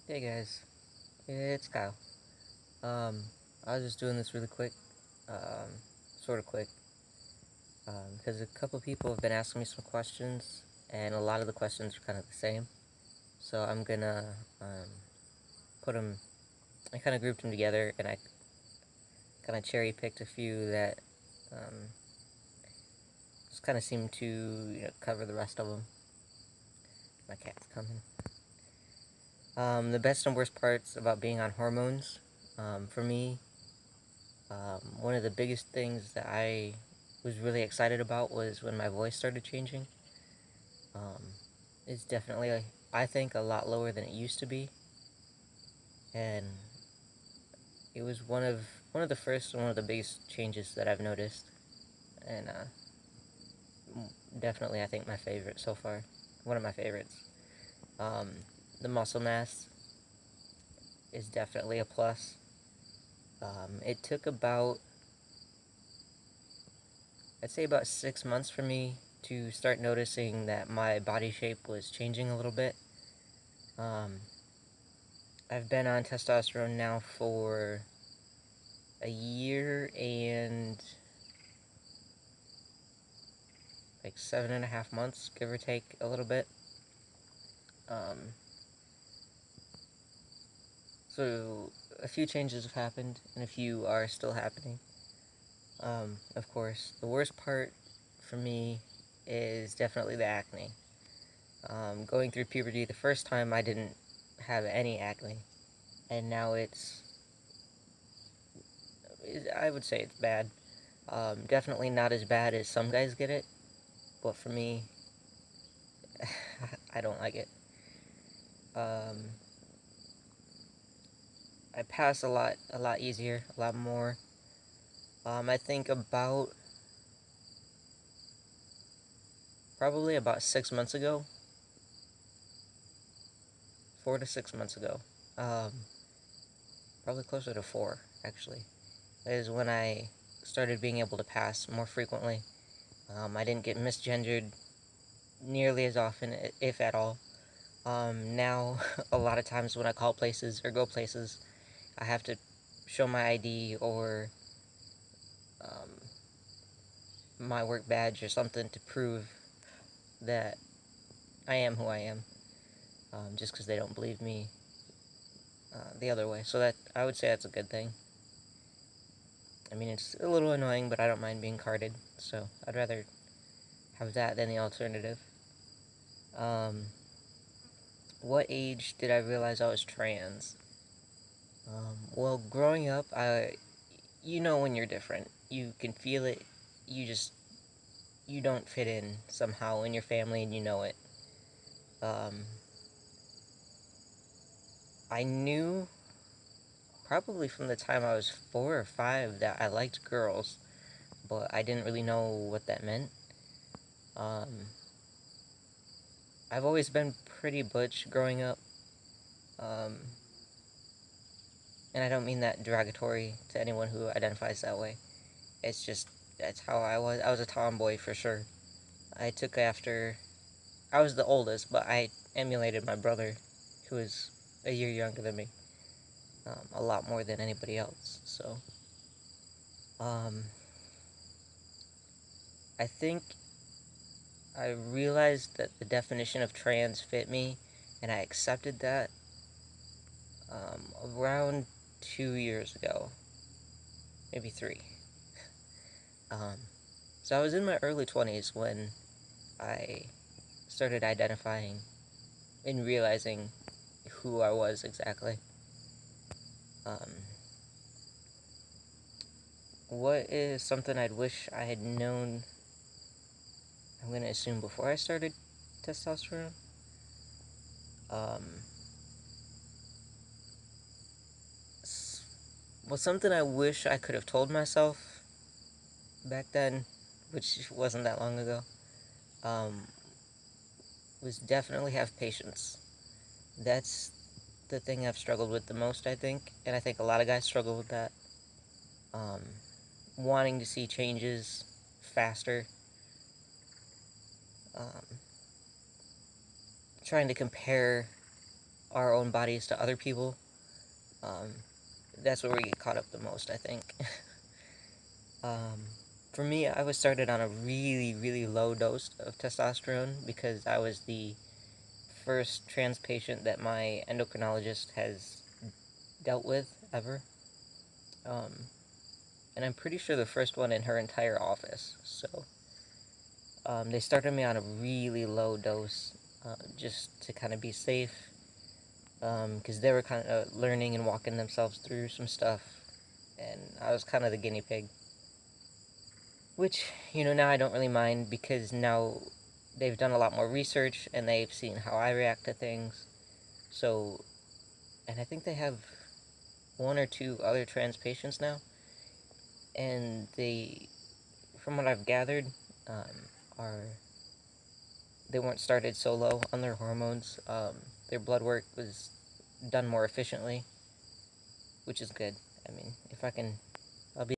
Hey guys, it's Kyle. Um, I was just doing this really quick, um, sort of quick, because a couple people have been asking me some questions, and a lot of the questions are kind of the same. So I'm gonna put them. I kind of grouped them together, and I kind of cherry picked a few that um, just kind of seem to cover the rest of them. My cat's coming. The best and worst parts about being on hormones, for me, one of the biggest things that I was really excited about was when my voice started changing. Um, it's definitely, I think, a lot lower than it used to be, and it was one of the first and one of the biggest changes that I've noticed, and definitely I think my favorite so far, one of my favorites. Um, the muscle mass is definitely a plus. It took about, I'd say about 6 months for me to start noticing that my body shape was changing a little bit. Um, I've been on testosterone now for a year and like 7.5 months, give or take a little bit. Um, so a few changes have happened, and a few are still happening. Of course, the worst part for me is definitely the acne. Going through puberty, the first time I didn't have any acne, and now I would say it's bad. Definitely not as bad as some guys get it, but for me, I don't like it. Um, I pass a lot easier, a lot more. I think probably about 6 months ago, 4 to 6 months ago, um, probably closer to 4, actually, is when I started being able to pass more frequently. I didn't get misgendered nearly as often, if at all. Now, a lot of times when I call places or go places, I have to show my ID or um, my work badge or something to prove that I am who I am, just because they don't believe me the other way. So that I would say that's a good thing. I mean, it's a little annoying, but I don't mind being carded. So I'd rather have that than the alternative. Um, what age did I realize I was trans? Well, growing up, you know when you're different. You can feel it. You just you don't fit in somehow in your family, and you know it. Um, I knew probably from the time I was 4 or 5 that I liked girls, but I didn't really know what that meant. Um, I've always been pretty butch growing up, um, and I don't mean that derogatory to anyone who identifies that way. It's just that's how I was. I was a tomboy for sure. I took after. I was the oldest, but I emulated my brother, who was a year younger than me, a lot more than anybody else. So, um, I think I realized that the definition of trans fit me, and I accepted that around 2 years ago, maybe 3. Um, so I was in my early 20s when I started identifying and realizing who I was exactly. Um, what is something I'd wish I had known? I'm gonna assume before I started testosterone. Um, well, something I wish I could have told myself back then, which wasn't that long ago, um, was definitely have patience. That's the thing I've struggled with the most, I think, and I think a lot of guys struggle with that. Um, Wanting to see changes faster, um, trying to compare our own bodies to other people, um, that's where we get caught up the most, I think. um, for me, I was started on a really, really low dose of testosterone because I was the first trans patient that my endocrinologist has dealt with ever. Um, and I'm pretty sure the first one in her entire office. So they started me on a really low dose just to kind of be safe because they were kind of learning and walking themselves through some stuff. And I was kind of the guinea pig. Which, now I don't really mind because now they've done a lot more research and they've seen how I react to things. So, and I think they have one or two other trans patients now. And they, from what I've gathered, are they weren't started so low on their hormones. Their blood work was done more efficiently, which is good. I mean, if I can